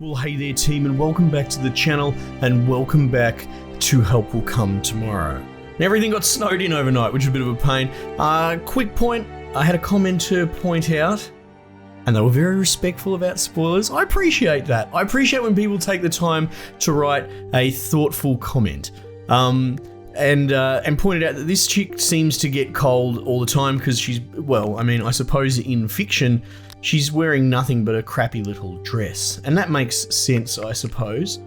Well, hey there team, and welcome back to the channel, and welcome back to Help Will Come Tomorrow. Now, everything got snowed in overnight, which is a bit of a pain. Quick point, I had a commenter point out, and they were very respectful about spoilers. I appreciate that. I appreciate when people take the time to write a thoughtful comment. And pointed out that this chick seems to get cold all the time because she's, well, I mean, I suppose in fiction, she's wearing nothing but a crappy little dress. And that makes sense, I suppose.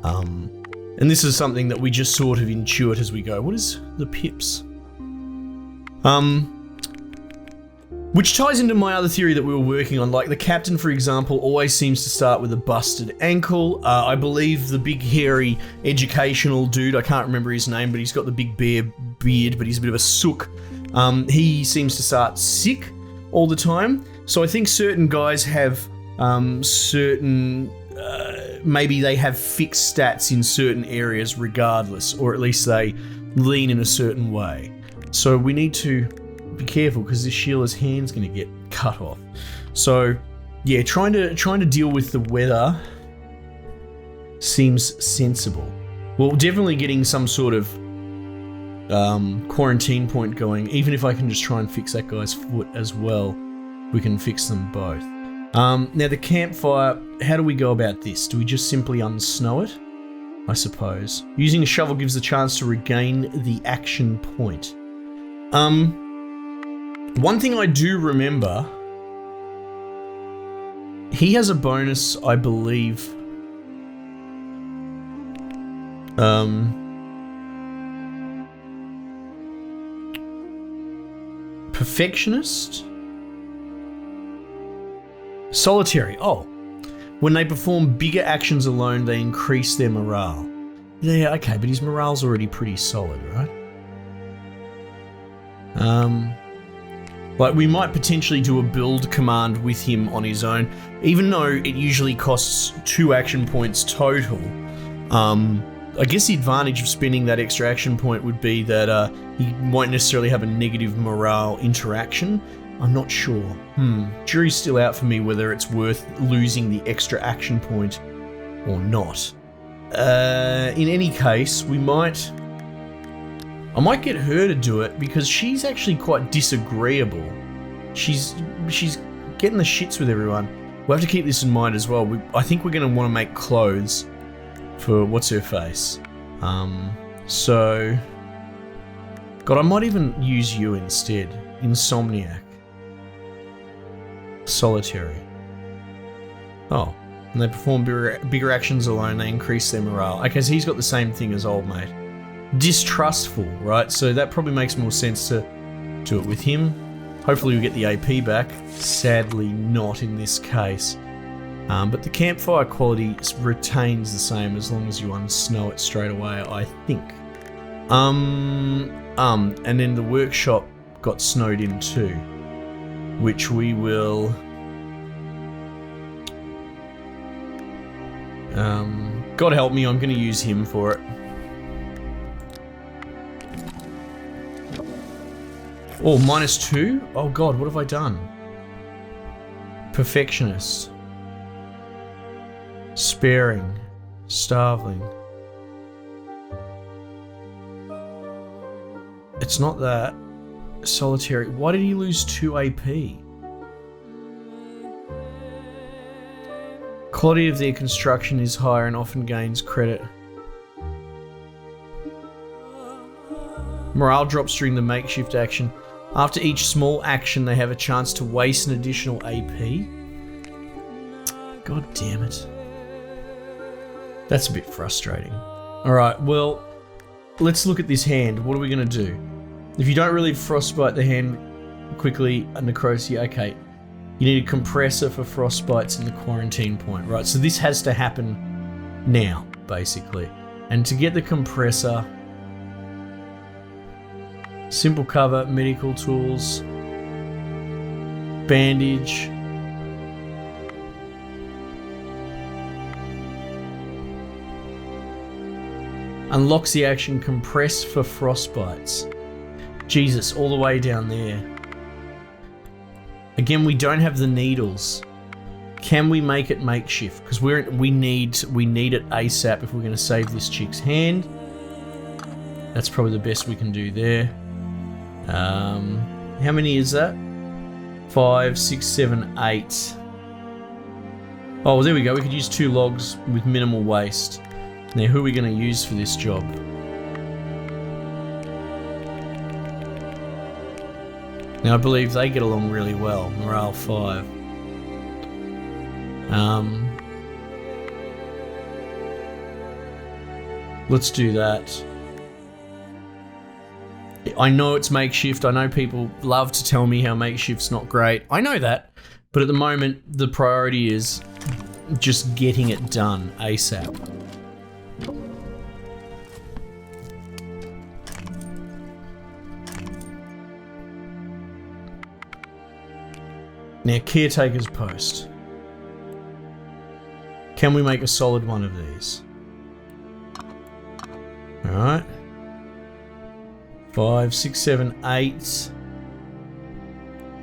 And this is something that we just sort of intuit as we go. What is the pips? Which ties into my other theory that we were working on. Like the captain, for example, always seems to start with a busted ankle. I believe the big hairy educational dude, I can't remember his name, but he's got the big beard, but he's a bit of a sook. He seems to start sick all the time. So I think certain guys have maybe they have fixed stats in certain areas regardless, or at least they lean in a certain way. So we need to be careful because this Sheila's hand's going to get cut off. So yeah, trying to deal with the weather seems sensible. Well, definitely getting some sort of quarantine point going. Even if I can just try and fix that guy's foot as well, we can fix them both. Now the campfire, how do we go about this? Do we just simply unsnow it? I suppose. Using a shovel gives the chance to regain the action point. One thing I do remember, he has a bonus, I believe. Perfectionist? Solitary. Oh. When they perform bigger actions alone, they increase their morale. Yeah, okay, but his morale's already pretty solid, right? Like, we might potentially do a build command with him on his own, even though it usually costs 2 action points total. I guess the advantage of spending that extra action point would be that he won't necessarily have a negative morale interaction. I'm not sure. Jury's still out for me whether it's worth losing the extra action point or not. In any case, I might get her to do it because she's actually quite disagreeable. She's getting the shits with everyone. We'll have to keep this in mind as well. I think we're going to want to make clothes for what's her face. So, God, I might even use you instead. Insomniac. Solitary. Oh, and they perform bigger actions alone. They increase their morale. Okay, so he's got the same thing as old mate. Distrustful, right? So that probably makes more sense to do it with him. Hopefully we'll get the AP back. Sadly not in this case. But the campfire quality retains the same as long as you unsnow it straight away, I think. And then the workshop got snowed in too, which we will God help me, I'm going to use him for it. Oh, -2? Oh God, what have I done? Perfectionist. Sparing. Starveling. It's not that. Solitary. Why did he lose 2 AP? Quality of their construction is higher and often gains credit. Morale drops during the makeshift action. After each small action, they have a chance to waste an additional AP. God damn it. That's a bit frustrating. Alright, well, let's look at this hand. What are we going to do? If you don't relieve frostbite the hand quickly, a necrosis, okay. You need a compressor for frostbites in the quarantine point, right? So this has to happen now, basically. And to get the compressor, simple cover, medical tools, bandage. Unlocks the action compress for frostbites. Jesus, all the way down there. Again, we don't have the needles. Can we make it makeshift? Because we need it ASAP if we're going to save this chick's hand. That's probably the best we can do there. How many is that? 5, 6, 7, 8. Oh, well, there we go. We could use 2 logs with minimal waste. Now, who are we going to use for this job? Now, I believe they get along really well. Morale 5. Let's do that. I know it's makeshift. I know people love to tell me how makeshift's not great. I know that. But at the moment, the priority is just getting it done ASAP. Now, caretaker's post. Can we make a solid one of these? Alright. 5, 6, 7, 8.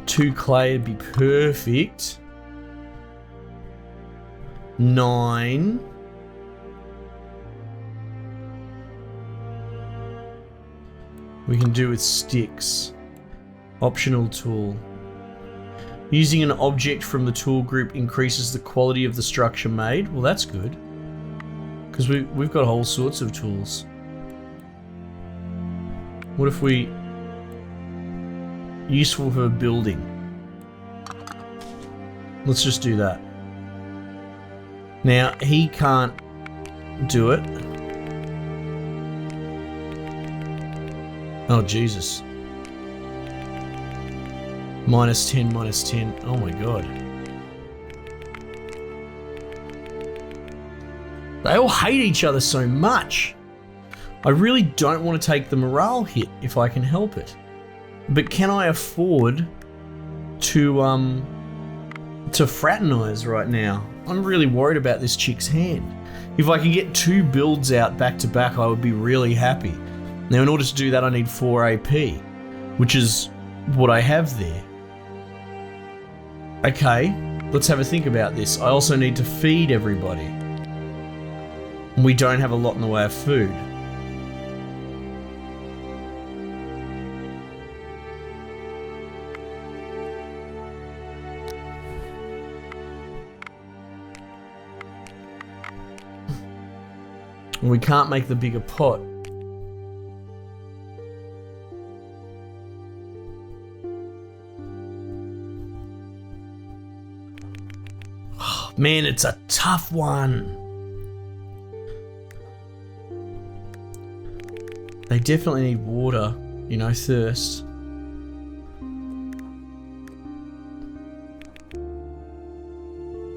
2 clay would be perfect. 9. We can do with sticks. Optional tool. Using an object from the tool group increases the quality of the structure made. Well, that's good. Because we've got all sorts of tools. What if we... Useful for building. Let's just do that. Now, he can't do it. Oh, Jesus. -10, -10. Oh my god. They all hate each other so much. I really don't want to take the morale hit if I can help it. But can I afford to fraternize right now? I'm really worried about this chick's hand. If I could get 2 builds out back to back, I would be really happy. Now, in order to do that, I need 4 AP, which is what I have there. Okay, let's have a think about this. I also need to feed everybody. We don't have a lot in the way of food. We can't make the bigger pot. Oh, man, it's a tough one. They definitely need water, you know, thirst.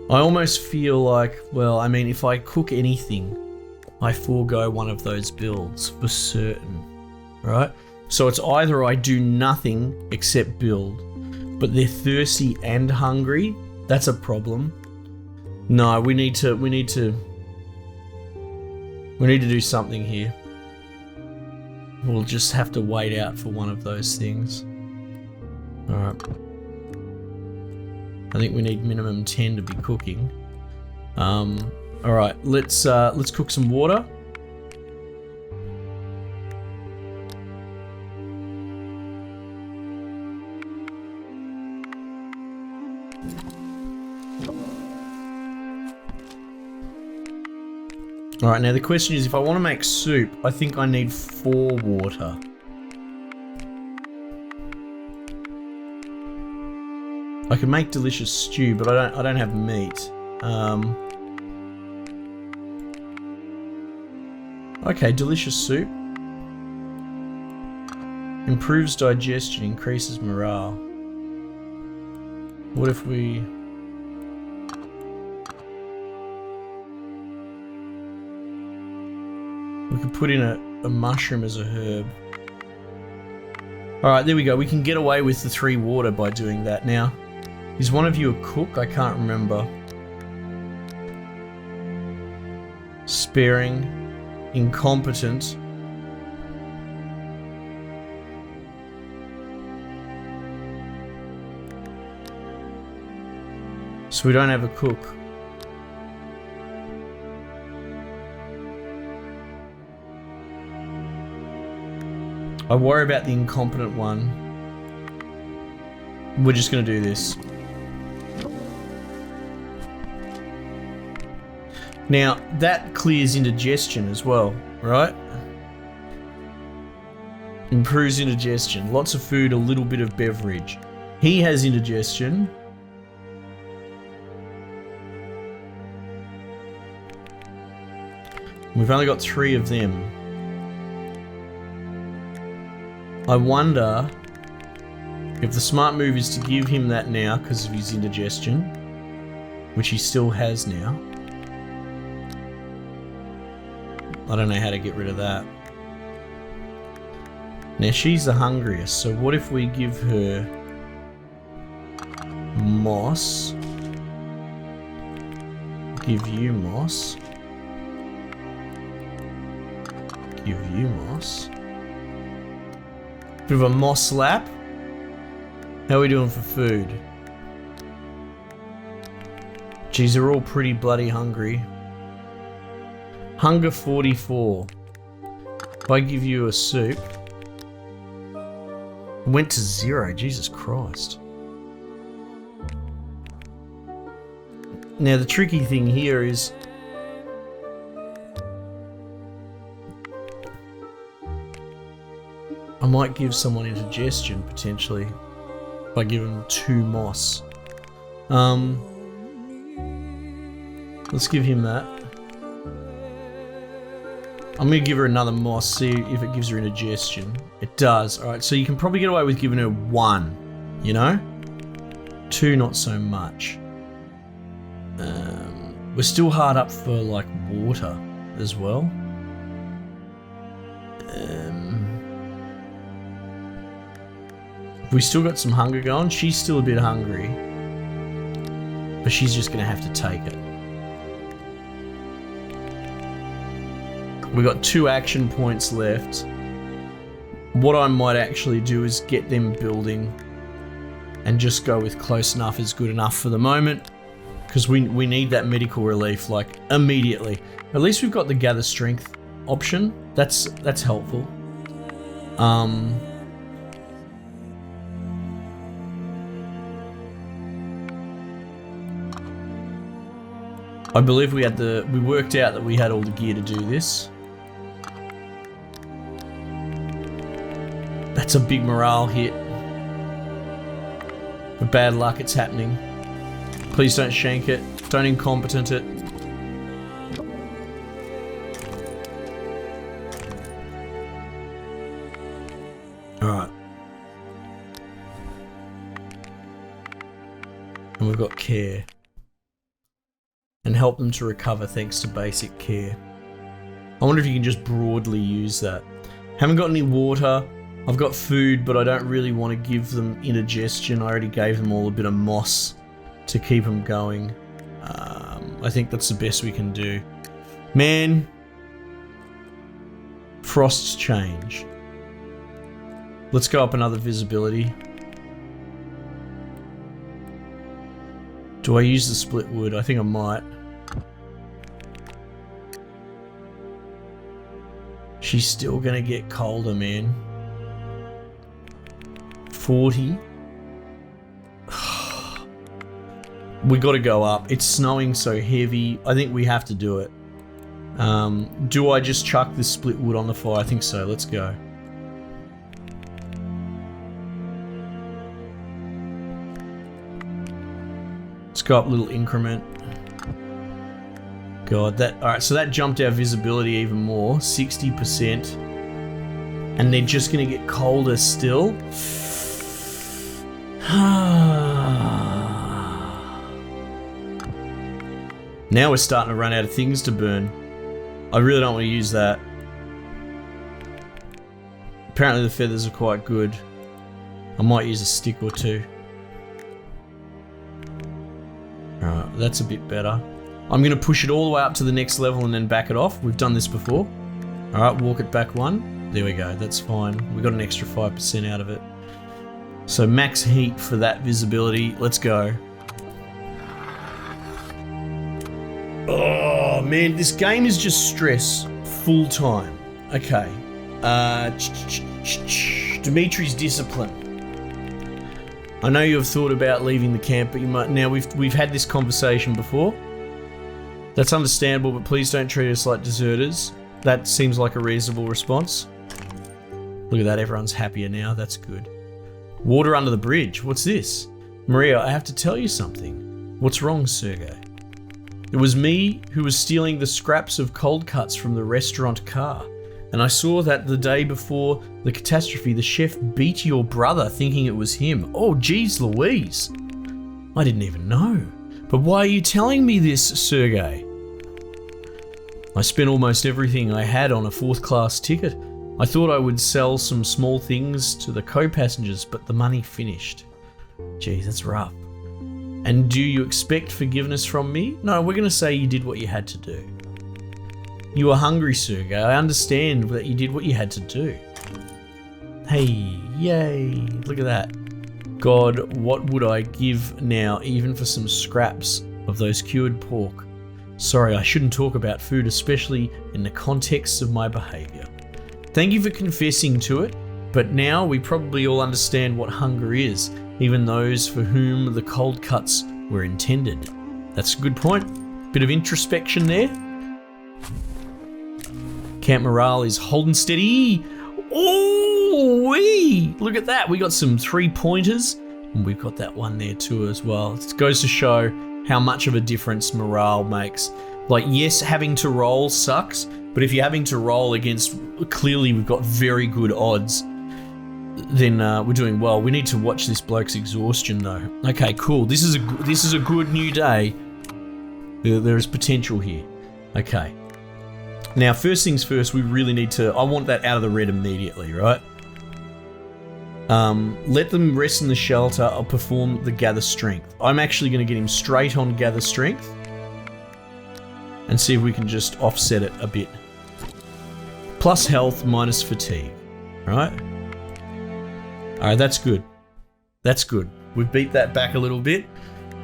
I almost feel like, well, I mean, if I cook anything, I forego one of those builds for certain, right? So it's either I do nothing except build, but they're thirsty and hungry. That's a problem. No, we need to do something here. We'll just have to wait out for one of those things. All right. I think we need minimum 10 to be cooking. All right, let's cook some water. All right, now the question is, if I want to make soup, I think I need 4 water. I can make delicious stew, but I don't have meat. Okay, delicious soup. Improves digestion, increases morale. What if we... We could put in a mushroom as a herb. Alright, there we go. We can get away with the 3 water by doing that. Now, is one of you a cook? I can't remember. Sparing. Incompetent. So So we don't have a cook. I worry about the incompetent one. We're just gonna do this. Now, that clears indigestion as well, right? Improves indigestion. Lots of food, a little bit of beverage. He has indigestion. We've only got 3 of them. I wonder if the smart move is to give him that now because of his indigestion, which he still has now. I don't know how to get rid of that. Now she's the hungriest, so what if we give her moss? Give you moss. Give you moss. Bit of a moss lap. How are we doing for food? Geez, they're all pretty bloody hungry. Hunger 44. If I give you a soup. It went to 0, Jesus Christ. Now the tricky thing here is I might give someone indigestion potentially if I give them 2 moss. Let's give him that. I'm gonna give her another moss, see if it gives her indigestion. It does. Alright, so you can probably get away with giving her 1, you know? 2 not so much. We're still hard up for like water as well. We still got some hunger going. She's still a bit hungry, but she's just gonna have to take it. We got 2 action points left. What I might actually do is get them building and just go with close enough is good enough for the moment, because we need that medical relief like immediately. At least we've got the gather strength option. That's helpful. I believe we worked out that we had all the gear to do this. That's a big morale hit. But bad luck, it's happening. Please don't shank it. Don't incompetent it. Alright. And we've got care. And help them to recover thanks to basic care. I wonder if you can just broadly use that. Haven't got any water. I've got food, but I don't really want to give them indigestion. I already gave them all a bit of moss to keep them going. I think that's the best we can do. Man, frosts change. Let's go up another visibility. Do I use the split wood? I think I might. She's still gonna get colder, man. 40. We gotta go up. It's snowing so heavy. I think we have to do it. Do I just chuck this split wood on the fire? I think so. Let's go. Let's go up a little increment. God, that... Alright, so that jumped our visibility even more. 60%. And they're just gonna get colder still. Now we're starting to run out of things to burn. I really don't want to use that. Apparently the feathers are quite good. I might use a stick or 2. Alright, that's a bit better. I'm going to push it all the way up to the next level and then back it off. We've done this before. Alright, walk it back 1. There we go, that's fine. We got an extra 5% out of it. So max heat for that visibility. Let's go. Oh man, this game is just stress full time. Okay. Dimitri's discipline. I know you have thought about leaving the camp, but you might now. We've had this conversation before. That's understandable, but please don't treat us like deserters. That seems like a reasonable response. Look at that, everyone's happier now. That's good. Water under the bridge. What's this? Maria, I have to tell you something. What's wrong, Sergey? It was me who was stealing the scraps of cold cuts from the restaurant car. And I saw that the day before the catastrophe, the chef beat your brother thinking it was him. Oh, geez Louise. I didn't even know. But why are you telling me this, Sergey? I spent almost everything I had on a fourth-class ticket. I thought I would sell some small things to the co-passengers, but the money finished. Geez, that's rough. And do you expect forgiveness from me? No, we're going to say you did what you had to do. You were hungry, Sergey. I understand that you did what you had to do. Hey, yay, look at that. God, what would I give now even for some scraps of those cured pork? Sorry, I shouldn't talk about food, especially in the context of my behaviour. Thank you for confessing to it, but now we probably all understand what hunger is, even those for whom the cold cuts were intended. That's a good point. Bit of introspection there. Camp morale is holding steady. Oh, look at that. We got some 3-pointers, and we've got that one there too as well. It goes to show how much of a difference morale makes. Like, yes, having to roll sucks, but if you're having to roll against, clearly we've got very good odds, then we're doing well. We need to watch this bloke's exhaustion though. Okay, cool. This is a good new day. There is potential here. Okay. Now, first things first, we really need to... I want that out of the red immediately, right? Let them rest in the shelter. I'll perform the gather strength. I'm actually going to get him straight on gather strength and see if we can just offset it a bit. Plus health, minus fatigue, right? Alright, that's good. That's good. We've beat that back a little bit.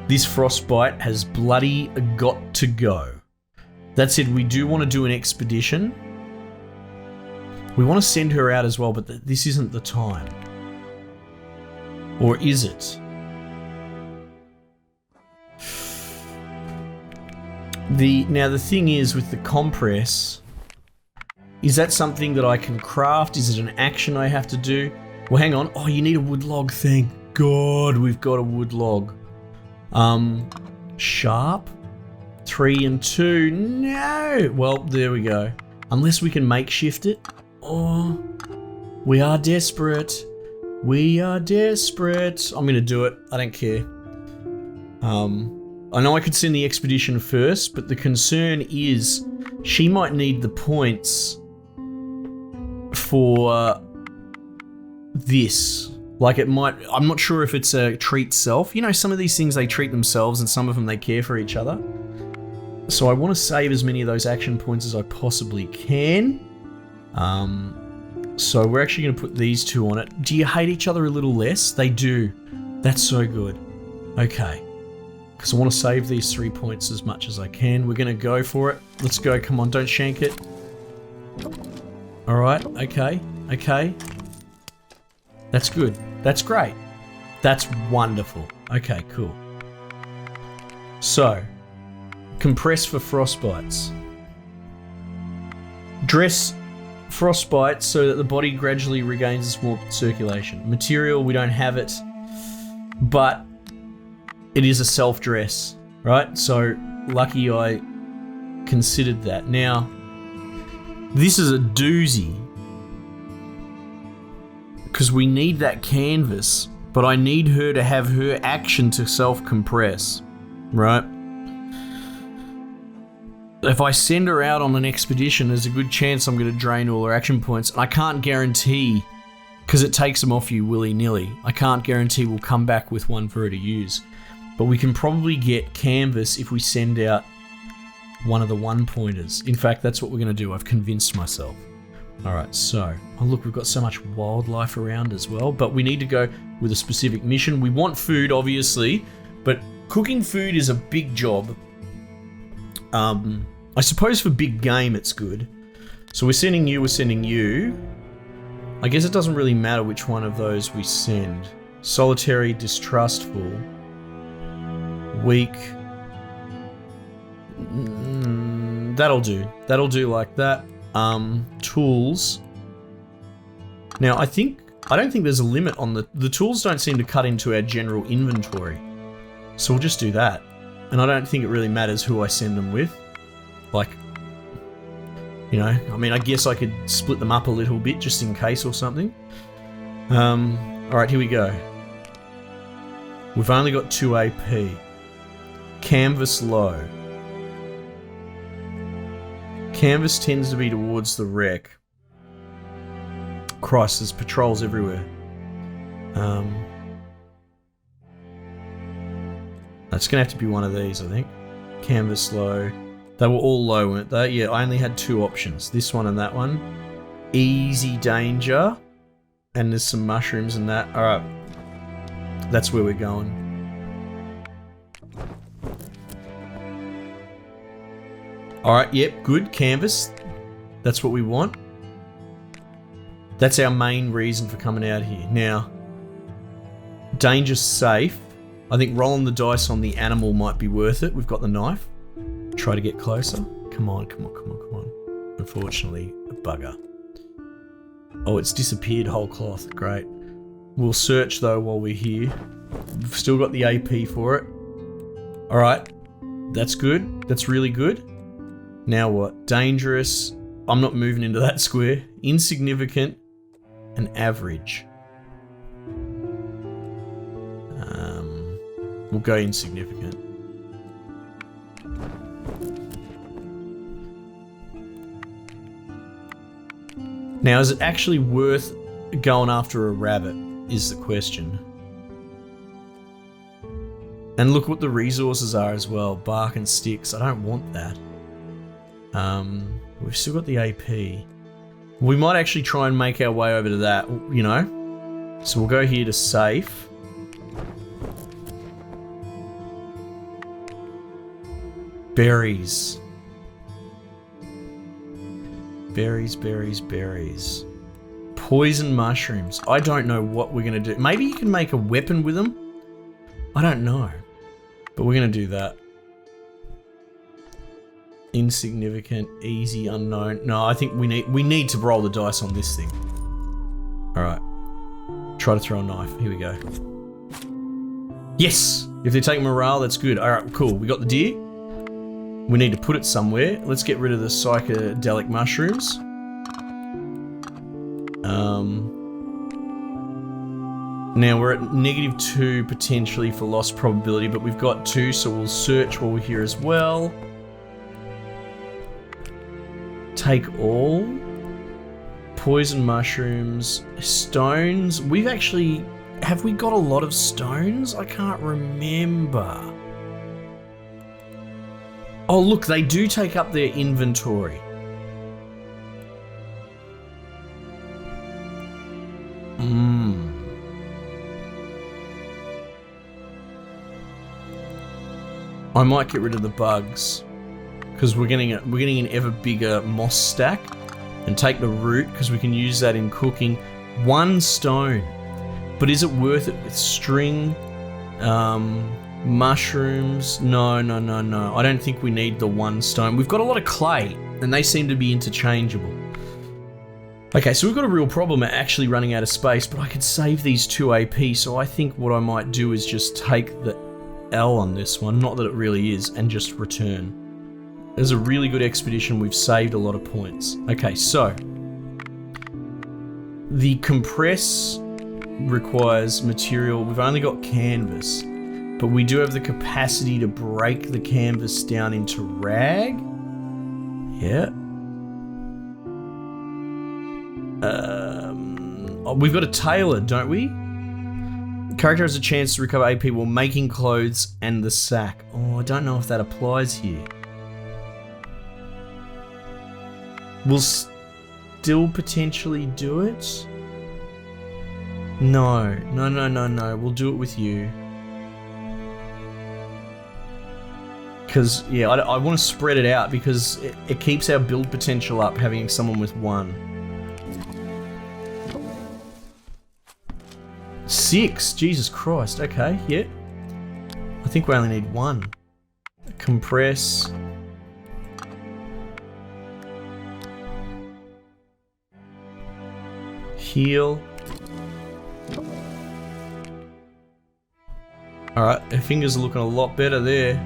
This frostbite has bloody got to go. That said, we do want to do an expedition. We want to send her out as well, but this isn't the time. Or is it? Now the thing is with the compress, is that something that I can craft? Is it an action I have to do? Well, hang on. Oh, you need a wood log. Thank God we've got a wood log. Sharp. 3 and 2. No. Well, there we go. Unless we can makeshift it. Oh, we are desperate. We are desperate. I'm going to do it. I don't care. I know I could send the expedition first, but the concern is she might need the points for this. Like it might, I'm not sure if it's a treat self. You know, some of these things they treat themselves and some of them they care for each other. So I want to save as many of those action points as I possibly can. So we're actually going to put these two on it. Do you hate each other a little less? They do. That's so good. Okay. Because I want to save these 3 points as much as I can. We're going to go for it. Let's go. Come on, don't shank it. Alright, okay. Okay. That's good. That's great. That's wonderful. Okay, cool. So, compress for frostbites. Dress frostbite so that the body gradually regains its warmth circulation. Material, we don't have it, but it is a self-dress, right? So lucky I considered that. Now, this is a doozy because we need that canvas, but I need her to have her action to self-compress, right? If I send her out on an expedition, there's a good chance I'm going to drain all her action points. And I can't guarantee, because it takes them off you willy-nilly, I can't guarantee we'll come back with one for her to use. But we can probably get canvas if we send out one of the one-pointers. In fact, that's what we're going to do. I've convinced myself. Alright, so... Oh look, we've got so much wildlife around as well. But we need to go with a specific mission. We want food, obviously. But cooking food is a big job. I suppose for big game it's good. So we're sending you. I guess it doesn't really matter which one of those we send. Solitary, distrustful, weak. That'll do. That'll do like that. Tools. Now I don't think there's a limit on the tools don't seem to cut into our general inventory. So we'll just do that. And I don't think it really matters who I send them with. Like, you know, I mean, I guess I could split them up a little bit just in case or something. Alright, here we go. We've only got 2 AP. Canvas low. Canvas tends to be towards the wreck. Christ, there's patrols everywhere. That's gonna have to be one of these, I think. Canvas low. They were all low, weren't they? Yeah, I only had 2 options. This one and that one. Easy danger. And there's some mushrooms and that. Alright. That's where we're going. Alright, yep, good. Canvas. That's what we want. That's our main reason for coming out here. Now, danger's safe. I think rolling the dice on the animal might be worth it. We've got the knife. Try to get closer. Come on, come on, come on, come on. Unfortunately, a bugger. Oh, it's disappeared whole cloth. Great. We'll search though while we're here. We've still got the AP for it. Alright. That's good. That's really good. Now what? Dangerous. I'm not moving into that square. Insignificant. And average. We'll go insignificant. Now, is it actually worth going after a rabbit, is the question. And look what the resources are as well. Bark and sticks. I don't want that. We've still got the AP. We might actually try and make our way over to that, you know? So we'll go here to safe. Berries. Berries, berries, berries. Poison mushrooms. I don't know what we're going to do. Maybe you can make a weapon with them? I don't know. But we're going to do that. Insignificant, easy, unknown. No, I think we need to roll the dice on this thing. Alright. Try to throw a knife. Here we go. Yes! If they're taking morale, that's good. Alright, cool. We got the deer. We need to put it somewhere. Let's get rid of the psychedelic mushrooms. Now we're at -2 potentially for lost probability, but we've got 2, so we'll search while we're here as well. Take all. Poison mushrooms. Stones. Have we got a lot of stones? I can't remember. Oh look, they do take up their inventory. I might get rid of the bugs because we're getting an ever bigger moss stack, and take the root because we can use that in cooking. 1 stone, but is it worth it with string? Mushrooms? No. I don't think we need the 1 stone. We've got a lot of clay, and they seem to be interchangeable. Okay, so we've got a real problem at actually running out of space, but I could save these 2 AP, so I think what I might do is just take the L on this one, not that it really is, and just return. There's a really good expedition. We've saved a lot of points. Okay, so the compress requires material. We've only got canvas. But we do have the capacity to break the canvas down into rag. Yeah. We've got a tailor, don't we? Character has a chance to recover AP while making clothes and the sack. Oh, I don't know if that applies here. We'll still potentially do it? No. We'll do it with you. Because, yeah, I want to spread it out because it keeps our build potential up having someone with 1. 6, Jesus Christ, okay, yeah. I think we only need 1. Compress. Heal. Alright, their fingers are looking a lot better there.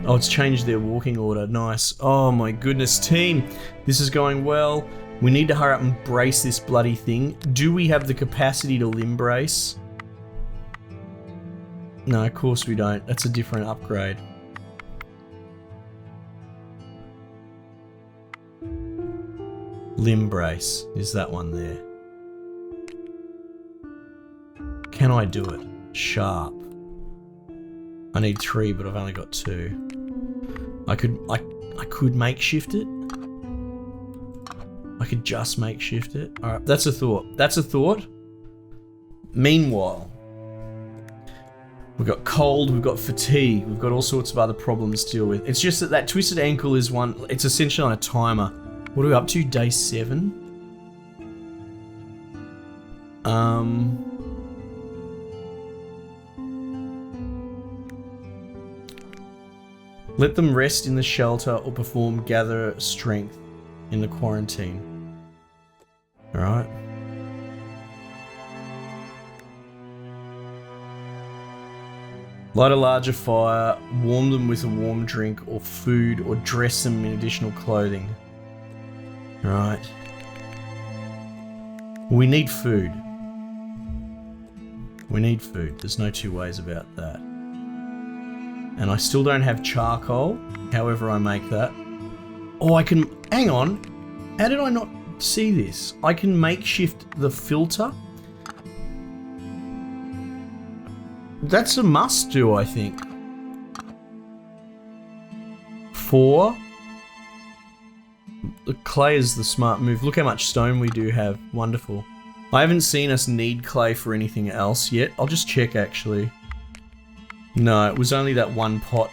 Oh, it's changed their walking order, nice. Oh my goodness, team, this is going well. We need to hurry up and brace this bloody thing. Do we have the capacity to limb brace? No, of course we don't. That's a different upgrade. Limb brace is that one there. Can I do it? Sharp. I need 3, but I've only got 2. I could makeshift it. I could just makeshift it. Alright, that's a thought. That's a thought. Meanwhile, we've got cold, we've got fatigue, we've got all sorts of other problems to deal with. It's just that twisted ankle is one, it's essentially on a timer. What are we up to? Day 7? Let them rest in the shelter or perform gather strength in the quarantine. Alright. Light a larger fire, warm them with a warm drink or food, or dress them in additional clothing. Alright. We need food. We need food. There's no two ways about that. And I still don't have charcoal, however I make that. Oh, I can... Hang on. How did I not see this? I can makeshift the filter. That's a must-do, I think. 4. The clay is the smart move. Look how much stone we do have. Wonderful. I haven't seen us need clay for anything else yet. I'll just check, actually. No, it was only that one pot.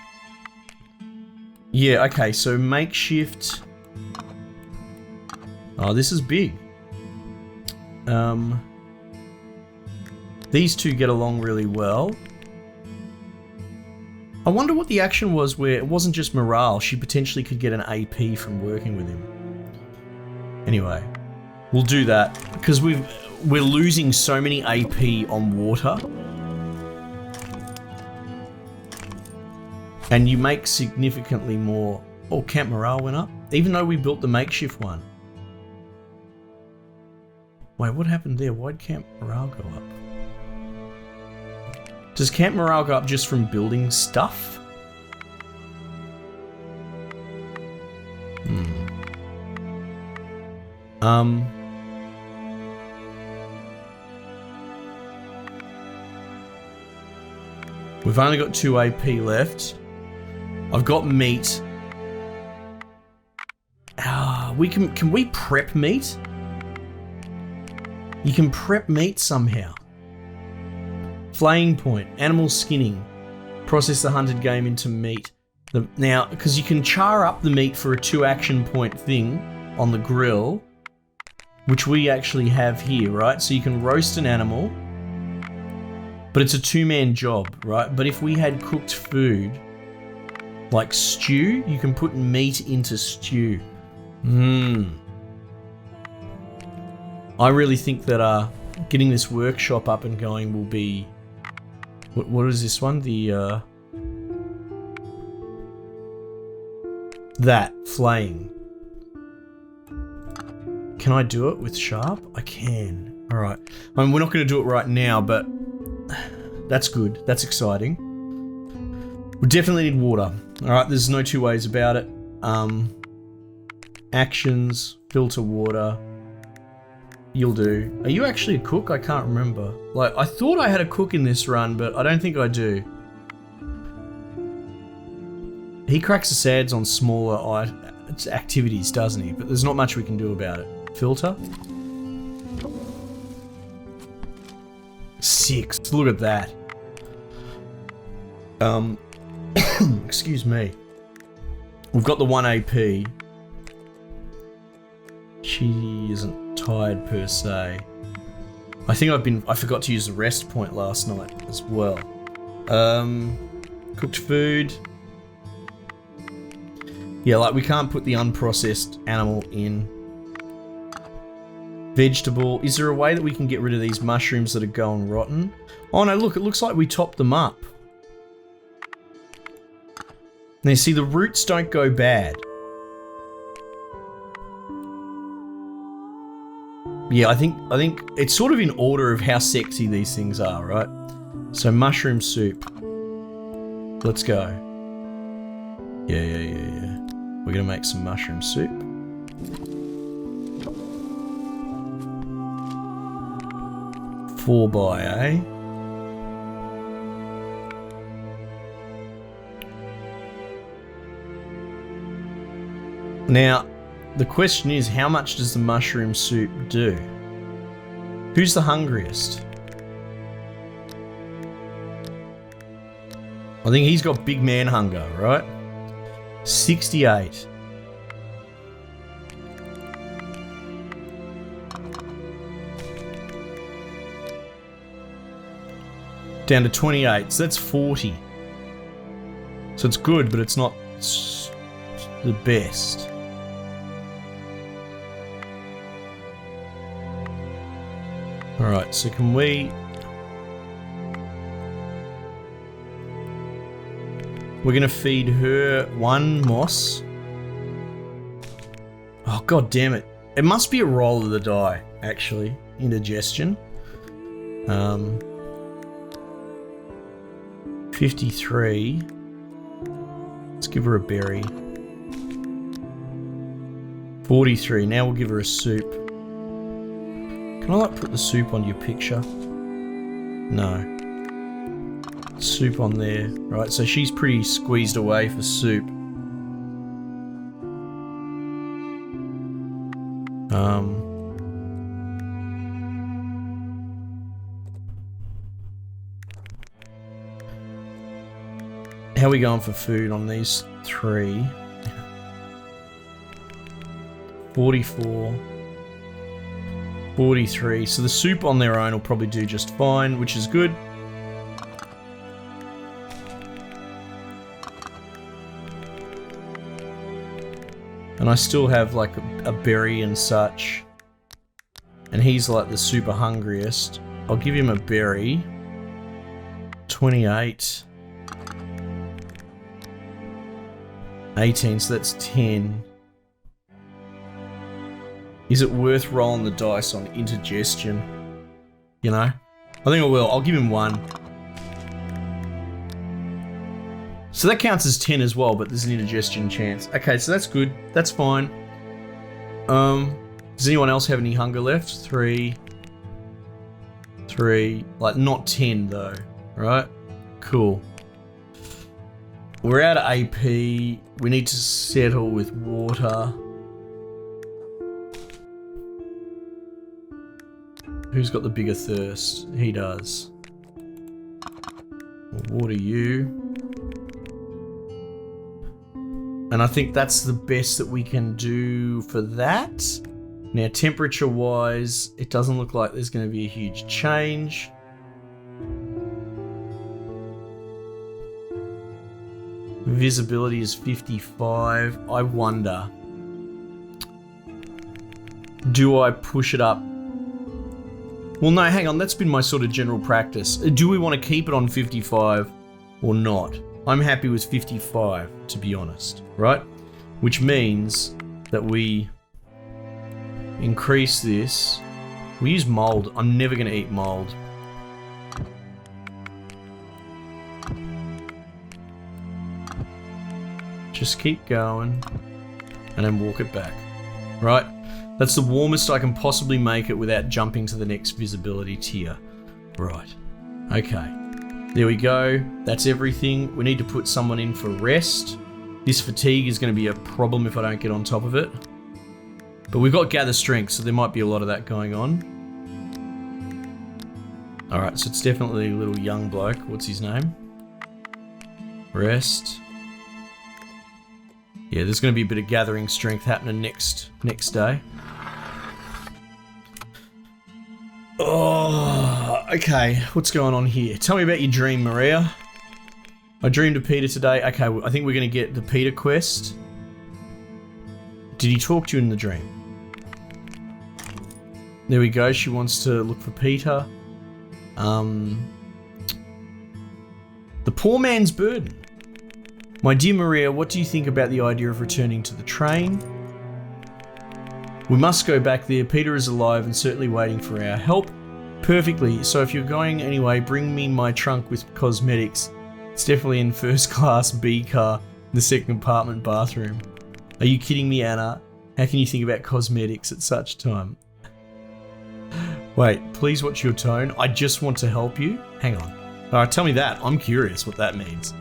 Yeah, okay, so makeshift... Oh, this is big. These two get along really well. I wonder what the action was where it wasn't just morale. She potentially could get an AP from working with him. Anyway, we'll do that because we're losing so many AP on water. And you make significantly more. Oh, camp morale went up, even though we built the makeshift one. Wait, what happened there? Why'd camp morale go up? Does camp morale go up just from building stuff? We've only got 2 AP left. I've got meat. Can we prep meat? You can prep meat somehow. Flaying point, animal skinning. Process the hunted game into meat. Now, because you can char up the meat for a 2 action point thing on the grill, which we actually have here, right? So you can roast an animal, but it's a 2-man job, right? But if we had cooked food, like stew, you can put meat into stew. I really think that getting this workshop up and going will be... What is this one? The that flaying. Can I do it with sharp? I can. All right. I mean, we're not going to do it right now, but that's good. That's exciting. We definitely need water. All right. There's no two ways about it. Actions, filter water. You'll do. Are you actually a cook? I can't remember. Like, I thought I had a cook in this run, but I don't think I do. He cracks the sads on smaller activities, doesn't he? But there's not much we can do about it. Filter. 6. Look at that. Excuse me. We've got the 1 AP. She isn't tired per se. I think I forgot to use the rest point last night as well. Cooked food. Yeah, like we can't put the unprocessed animal in. Vegetable. Is there a way that we can get rid of these mushrooms that are going rotten? Oh no, look, it looks like we topped them up. Now see, the roots don't go bad. Yeah, I think it's sort of in order of how sexy these things are, right? So mushroom soup. Let's go. Yeah. We're gonna make some mushroom soup. Four by, eh? Now, the question is, how much does the mushroom soup do? Who's the hungriest? I think he's got big man hunger, right? 68. Down to 28, so that's 40. So it's good, but it's not the best. Alright, so can we... We're gonna feed her 1 moss. Oh, god damn it. It must be a roll of the die, actually. Indigestion. 53. Let's give her a berry. 43. Now we'll give her a soup. Can I like put the soup on your picture? No. Soup on there. Right, so she's pretty squeezed away for soup. How are we going for food on these 3? 44. 43. So the soup on their own will probably do just fine, which is good. And I still have like a berry and such. And he's like the super hungriest. I'll give him a berry. 28. 18, so that's 10. Is it worth rolling the dice on indigestion? You know? I think I will. I'll give him 1. So that counts as 10 as well, but there's an indigestion chance. Okay, so that's good. That's fine. Does anyone else have any hunger left? 3. Like, not 10 though, right? Cool. We're out of AP. We need to settle with water. Who's got the bigger thirst? He does. We'll water you. And I think that's the best that we can do for that. Now, temperature-wise, it doesn't look like there's going to be a huge change. Visibility is 55. I wonder, do I push it up? Well, no, hang on. That's been my sort of general practice. Do we want to keep it on 55 or not? I'm happy with 55, to be honest, right? Which means that we increase this. We use mold. I'm never going to eat mold. Just keep going and then walk it back, right? That's the warmest I can possibly make it without jumping to the next visibility tier. Right, okay. There we go. That's everything. We need to put someone in for rest. This fatigue is going to be a problem if I don't get on top of it. But we've got gather strength, so there might be a lot of that going on. Alright, so it's definitely a little young bloke. What's his name? Rest. Yeah, there's going to be a bit of gathering strength happening next day. Oh, okay. What's going on here? Tell me about your dream, Maria. I dreamed of Peter today. Okay, I think we're going to get the Peter quest. Did he talk to you in the dream? There we go. She wants to look for Peter. The poor man's burden. My dear Maria, what do you think about the idea of returning to the train? We must go back there. Peter is alive and certainly waiting for our help. Perfectly. So if you're going anyway, bring me my trunk with cosmetics. It's definitely in first class B car, the second compartment bathroom. Are you kidding me, Anna? How can you think about cosmetics at such time? Wait, please watch your tone. I just want to help you. Hang on. Alright, tell me that. I'm curious what that means.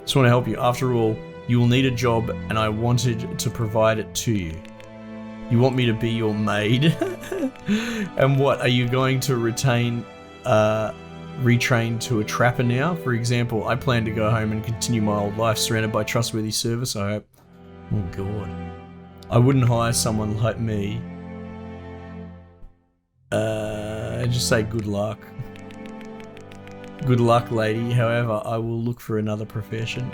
Just want to help you. After all, you will need a job and I wanted to provide it to you. You want me to be your maid? And what, are you going to retrain to a trapper now? For example, I plan to go home and continue my old life surrounded by trustworthy service, I hope. Oh god. I wouldn't hire someone like me. Just say good luck. Good luck, lady. However, I will look for another profession.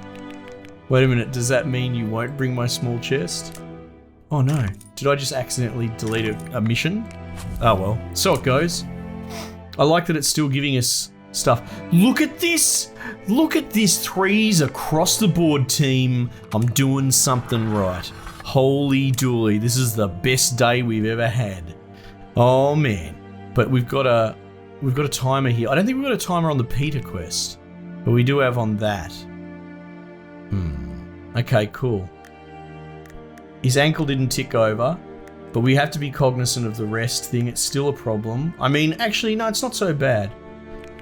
Wait a minute, does that mean you won't bring my small chest? Oh no, did I just accidentally delete a mission? Oh well, so it goes. I like that it's still giving us stuff. Look at this! Look at this, threes across the board, team. I'm doing something right. Holy dooly, this is the best day we've ever had. Oh man. But we've got a timer here. I don't think we've got a timer on the Peter quest, but we do have on that. Okay, cool. His ankle didn't tick over, but we have to be cognizant of the rest thing. It's still a problem. I mean, actually, no, it's not so bad.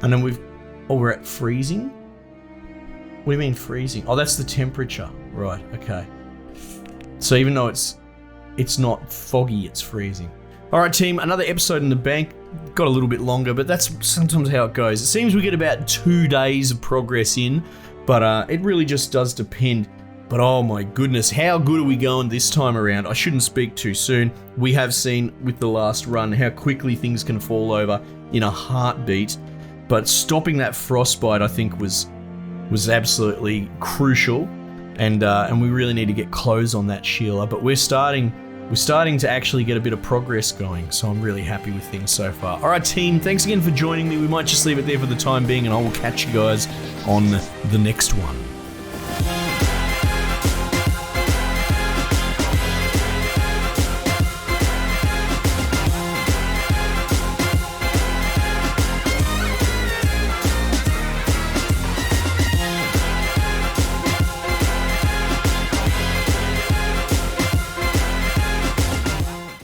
And then we're at freezing? What do you mean freezing? Oh, that's the temperature. Right, okay. So even though it's not foggy, it's freezing. Alright team, another episode in the bank. Got a little bit longer, but that's sometimes how it goes. It seems we get about 2 days of progress in, but it really just does depend. But oh my goodness, how good are we going this time around? I shouldn't speak too soon. We have seen with the last run how quickly things can fall over in a heartbeat. But stopping that frostbite, I think, was absolutely crucial. And we really need to get close on that, Sheila. But we're starting to actually get a bit of progress going, so I'm really happy with things so far. Alright team, thanks again for joining me. We might just leave it there for the time being, and I will catch you guys on the next one.